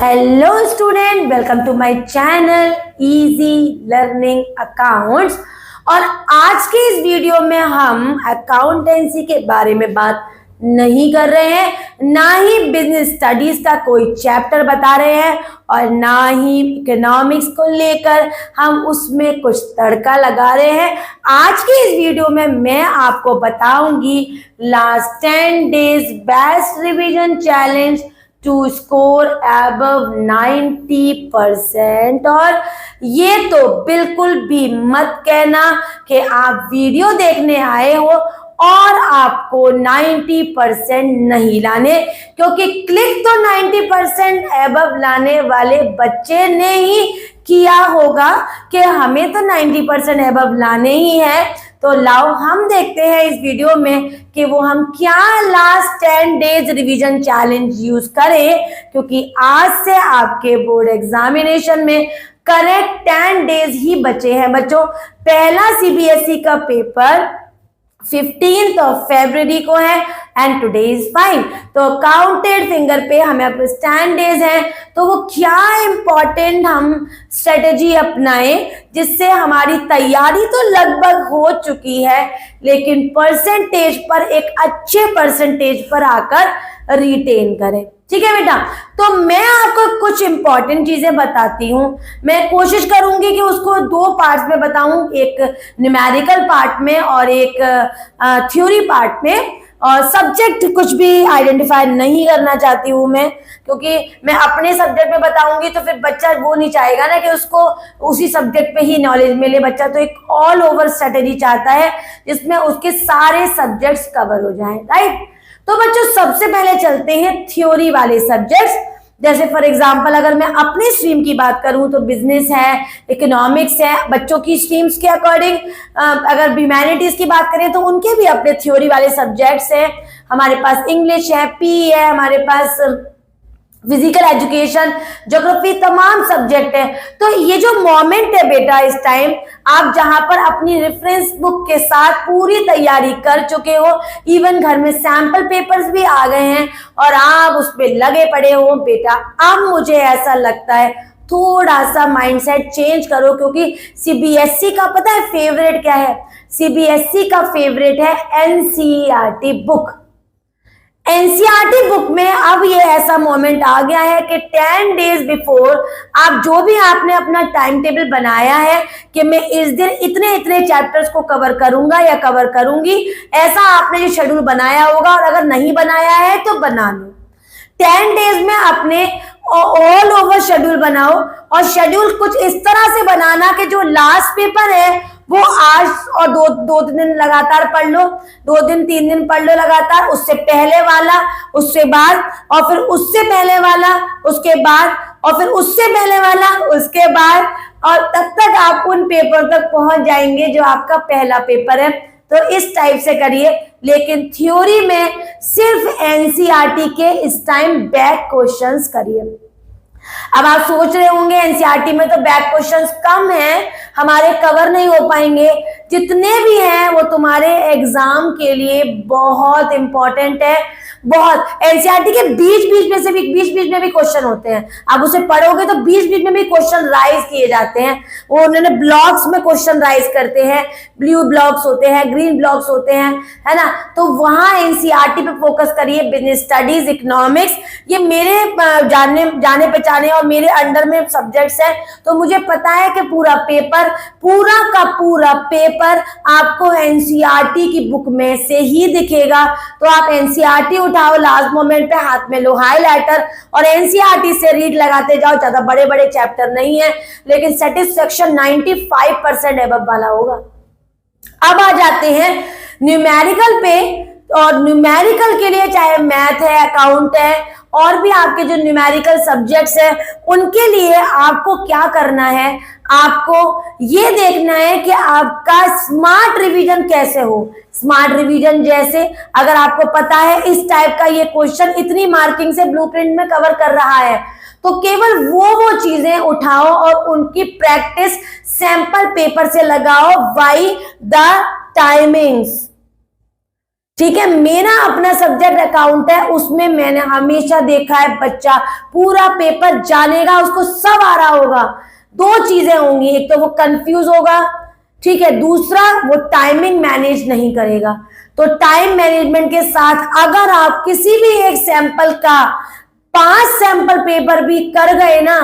Hello student, welcome to my channel easy learning accounts. और आज के इस वीडियो में हम अकाउंटेंसी के बारे में बात नहीं कर रहे हैं, ना ही बिजनेस स्टडीज का कोई चैप्टर बता रहे हैं और ना ही इकोनॉमिक्स को लेकर हम उसमें कुछ तड़का लगा रहे हैं। आज के इस वीडियो में मैं आपको बताऊंगी last 10 days best revision challenge to score above 90%। और ये तो बिल्कुल भी मत कहना कि आप वीडियो देखने आए हो और आपको 90% नहीं लाने, क्योंकि क्लिक तो 90% अबव लाने वाले बच्चे ने ही किया होगा कि हमें तो 90% अबव लाने ही है। तो लाओ हम देखते हैं इस वीडियो में कि वो हम क्या last 10 days revision challenge use करें, क्योंकि आज से आपके बोर्ड एग्जामिनेशन में करेक्ट 10 डेज ही बचे हैं बच्चों। पहला सीबीएसई का पेपर 15th ऑफ फरवरी को है एंड टुडे इज 5। तो काउंटेड फिंगर पे हमें अब 10 डेज हैं, तो वो क्या इंपॉर्टेंट हम स्ट्रेटेजी अपनाएं जिससे हमारी तैयारी तो लगभग हो चुकी है, लेकिन परसेंटेज पर एक अच्छे परसेंटेज पर आकर रिटेन करें। ठीक है बेटा, तो मैं आपको कुछ इंपॉर्टेंट चीजें बताती हूँ। मैं कोशिश करूंगी कि उसको दो पार्ट्स में बताऊं, एक न्यूमेरिकल पार्ट में और एक थ्योरी पार्ट में। और सब्जेक्ट कुछ भी आइडेंटिफाई नहीं करना चाहती हूँ मैं, क्योंकि मैं अपने सब्जेक्ट में बताऊंगी तो फिर बच्चा वो नहीं चाहेगा ना कि उसको उसी सब्जेक्ट पे ही नॉलेज मिले। बच्चा तो एक ऑल ओवर स्ट्रेटेजी चाहता है जिसमें उसके सारे सब्जेक्ट्स कवर हो जाएं, राइट। तो बच्चों सबसे पहले चलते हैं थ्योरी वाले सब्जेक्ट्स। जैसे फॉर एग्जांपल अगर मैं अपनी स्ट्रीम की बात करूं तो बिजनेस है, इकोनॉमिक्स है। बच्चों की स्ट्रीम्स के अकॉर्डिंग अगर ह्यूमैनिटीज की बात करें तो उनके भी अपने थ्योरी वाले सब्जेक्ट्स हैं। हमारे पास इंग्लिश है, पी है, हमारे पास फिजिकल एजुकेशन, ज्योग्राफी, तमाम सब्जेक्ट है। तो ये जो मोमेंट है बेटा, इस टाइम आप जहां पर अपनी रेफरेंस बुक के साथ पूरी तैयारी कर चुके हो, इवन घर में सैंपल पेपर्स भी आ गए हैं और आप उस पे लगे पड़े हो बेटा, अब मुझे ऐसा लगता है थोड़ा सा माइंडसेट चेंज करो, क्योंकि सीबीएसई का पता है फेवरेट क्या है? सीबीएसई का फेवरेट है एनसीईआरटी बुक। एनसीईआरटी बुक में अब ये ऐसा मोमेंट आ गया है कि 10 डेज बिफोर आप जो भी आपने अपना टाइम टेबल बनाया है कि मैं इस दिन इतने इतने चैप्टर्स को कवर करूंगा या कवर करूंगी, ऐसा आपने जो शेड्यूल बनाया होगा, और अगर नहीं बनाया है तो बना लो। 10 डेज में अपने ऑल ओवर शेड्यूल बनाओ, और शेड्यूल कुछ इस तरह से बनाना कि जो लास्ट पेपर है वो आज और दो दिन लगातार पढ़ लो, 2 दिन 3 दिन पढ़ लो लगातार, उससे पहले वाला, उससे बाद, और फिर उससे पहले वाला, उसके बाद, और फिर उससे पहले वाला, उसके बाद, और तब तक आप उन पेपर तक पहुंच जाएंगे जो आपका पहला पेपर है। तो इस टाइप से करिए, लेकिन थ्योरी में सिर्फ एनसीईआरटी के इस टाइम बैक क्वेश्चंस करिए। अब आप सोच रहे होंगे एनसीईआरटी में तो बैक क्वेश्चंस कम हैं, हमारे कवर नहीं हो पाएंगे। जितने भी हैं वो तुम्हारे एग्जाम के लिए बहुत इंपॉर्टेंट है, बहुत। एनसीईआरटी के बीच बीच में भी क्वेश्चन होते हैं, आप उसे पढ़ोगे तो बीच बीच में भी क्वेश्चन राइज किए जाते हैं। वो उन्होंने ब्लॉक्स में क्वेश्चन राइज करते हैं, ब्लू ब्लॉक्स होते हैं, ग्रीन ब्लॉक्स होते हैं, है ना। तो वहां एनसीईआरटी पे फोकस करिए। बिजनेस स्टडीज, इकोनॉमिक्स, ये मेरे जाने पहचाने और मेरे अंडर में सब्जेक्ट्स हैं, तो मुझे पता है कि पूरा का पूरा पेपर आपको एनसीईआरटी की बुक में से ही दिखेगा। तो आप एनसीईआरटी उठाओ, लास्ट मोमेंट पे हाथ में लो हाइलाइटर और एनसीईआरटी से रीड लगाते जाओ। ज्यादा बड़े बड़े चैप्टर नहीं है, लेकिन सेटिस्फेक्शन 95% अबव वाला होगा। अब आ जाते हैं न्यूमेरिकल पे, और न्यूमेरिकल के लिए चाहे मैथ है, अकाउंट है, और भी आपके जो न्यूमेरिकल सब्जेक्ट्स हैं, उनके लिए आपको क्या करना है? आपको ये देखना है कि आपका स्मार्ट रिवीजन कैसे हो। स्मार्ट रिवीजन जैसे अगर आपको पता है इस टाइप का ये क्वेश्चन इतनी मार्किंग से ब्लूप्रिंट में कवर कर रहा है, तो केवल वो चीजें उठाओ और उनकी प्रैक्टिस सैंपल पेपर से लगाओ बाय द टाइमिंग्स। ठीक है। मेरा अपना सब्जेक्ट अकाउंट है, उसमें मैंने हमेशा देखा है बच्चा पूरा पेपर जानेगा, उसको सब आ रहा होगा। दो चीजें होंगी, एक तो वो कंफ्यूज होगा, ठीक है, दूसरा वो टाइमिंग मैनेज नहीं करेगा। तो टाइम मैनेजमेंट के साथ अगर आप किसी भी एक सैंपल का 5 सैंपल पेपर भी कर गए ना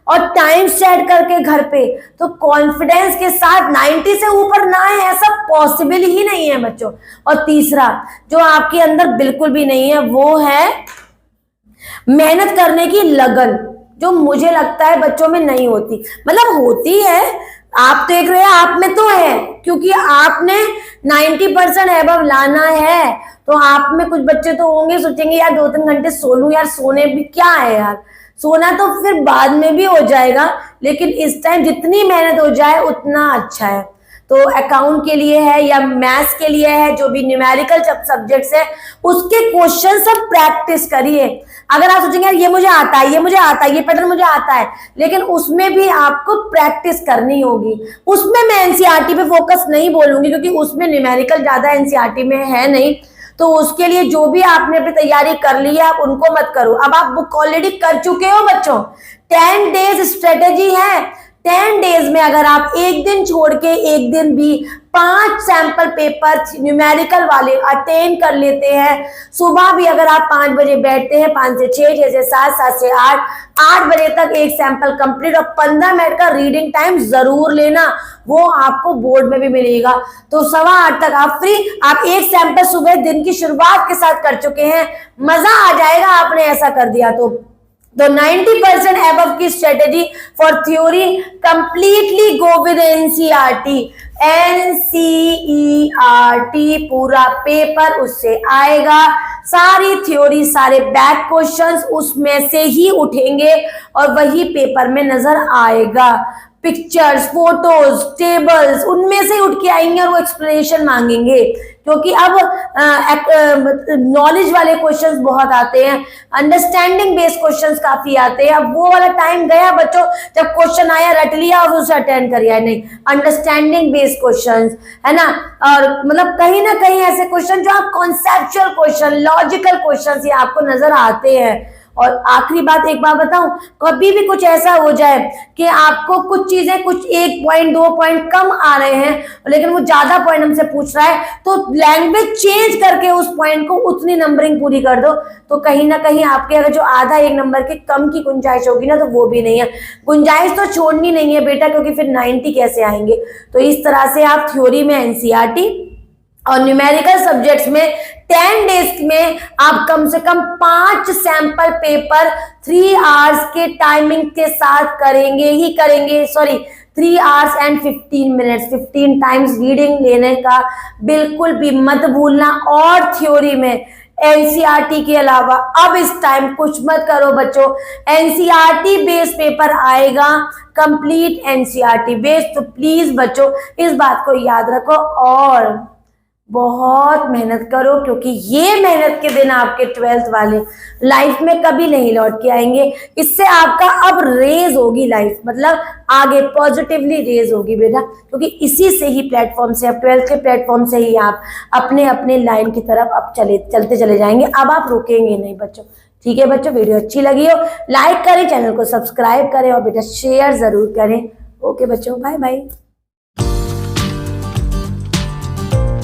और टाइम सेट करके घर पे, तो कॉन्फिडेंस के साथ 90 से ऊपर ना है, ऐसा पॉसिबल ही नहीं है बच्चों। और तीसरा जो आपके अंदर बिल्कुल भी नहीं है वो है मेहनत करने की लगन, जो मुझे लगता है बच्चों में नहीं होती। मतलब होती है, आप देख रहे हैं आप में तो है, क्योंकि आपने 90% एबव लाना है। तो आप में कुछ बच्चे तो होंगे सोचेंगे यार 2-3 घंटे सो लूं, यार सोने भी क्या है यार, सोना तो फिर बाद में भी हो जाएगा, लेकिन इस टाइम जितनी मेहनत हो जाए उतना अच्छा है। तो अकाउंट के लिए है या मैथ्स के लिए है, जो भी न्यूमेरिकल सब्जेक्ट्स है, उसके क्वेश्चन सब प्रैक्टिस करिए। अगर आप सोचेंगे यार ये मुझे आता है, ये मुझे आता है, ये पैटर्न मुझे आता है, लेकिन उसमें भी आपको प्रैक्टिस करनी होगी। उसमें मैं एनसीईआरटी पे फोकस नहीं बोलूंगी, क्योंकि उसमें न्यूमेरिकल ज्यादा एनसीईआरटी में है नहीं। तो उसके लिए जो भी आपने अपनी तैयारी कर ली है आप उनको मत करो। अब आप बुक ऑलरेडी कर चुके हो बच्चों, 10 डेज स्ट्रेटेजी है। 10 डेज में अगर आप एक दिन छोड़ के एक दिन भी 5 सैंपल पेपर न्यूमेरिकल वाले अटेंड कर लेते हैं, सुबह भी अगर आप 5 बजे बैठते हैं, 5 से 6, 6 से 7, 7 से 8, 8 बजे तक एक सैंपल कंप्लीट, और 15 मिनट का रीडिंग टाइम जरूर लेना, वो आपको बोर्ड में भी मिलेगा। तो 7:15 तक आप फ्री, आप एक सैंपल सुबह दिन की शुरुआत के साथ कर चुके हैं, मजा आ जाएगा आपने ऐसा कर दिया तो 90% above की strategy for theory completely go with NCERT. NCERT पूरा पेपर उससे आएगा, सारी थ्योरी सारे बैक क्वेश्चंस उसमें से ही उठेंगे और वही पेपर में नजर आएगा। पिक्चर्स, फोटोज, टेबल्स उनमें से उठ के आएंगे और वो एक्सप्लेनेशन मांगेंगे, क्योंकि अब नॉलेज वाले क्वेश्चंस बहुत आते हैं, अंडरस्टैंडिंग बेस्ड क्वेश्चंस काफी आते हैं। अब वो वाला टाइम गया बच्चों जब क्वेश्चन आया रट लिया और उसे अटेंड कर लिया, नहीं, अंडरस्टैंडिंग बेस्ड क्वेश्चंस है ना। और मतलब कहीं ना कहीं ऐसे क्वेश्चन जो आप कॉन्सेप्चुअल क्वेश्चन, लॉजिकल क्वेश्चन ये आपको नजर आते हैं। और आखिरी बात एक बात बताऊं, कभी भी कुछ ऐसा हो जाए कि आपको कुछ चीजें कुछ 1 पॉइंट 2 पॉइंट कम आ रहे हैं, लेकिन वो ज्यादा पॉइंट हमसे पूछ रहा है, तो लैंग्वेज चेंज करके उस पॉइंट को उतनी नंबरिंग पूरी कर दो। तो कहीं ना कहीं आपके अगर जो आधा 1 नंबर के कम की गुंजाइश होगी ना, तो वो भी नहीं है, गुंजाइश तो छोड़नी नहीं है बेटा, क्योंकि फिर 90 कैसे आएंगे। तो इस तरह से आप थ्योरी में एनसीईआरटी और न्यूमेरिकल सब्जेक्ट्स में 10 डेज में आप कम से कम 5 सैंपल पेपर 3 आवर्स के टाइमिंग के साथ करेंगे ही करेंगे। Sorry, 3 hours and 15 minutes, 15 times reading लेने का बिल्कुल भी मत भूलना। और थ्योरी में एनसीईआरटी के अलावा अब इस टाइम कुछ मत करो बच्चों, एनसीईआरटी बेस्ड पेपर आएगा, कंप्लीट एनसीईआरटी बेस्ड। तो प्लीज बच्चों इस बात को याद रखो और बहुत मेहनत करो, क्योंकि ये मेहनत के दिन आपके 12th वाले लाइफ में कभी नहीं लौट के आएंगे। इससे आपका अब रेज होगी लाइफ, मतलब आगे पॉजिटिवली रेज होगी बेटा, क्योंकि इसी से ही प्लेटफॉर्म से, अब 12th के प्लेटफॉर्म से ही आप अपने अपने लाइन की तरफ अब चलते चले जाएंगे। अब आप रुकेंगे नहीं बच्चों। ठीक है बच्चों, वीडियो अच्छी लगी हो लाइक करें, चैनल को सब्सक्राइब करें और बेटा शेयर जरूर करें। ओके बच्चों, बाय बाय।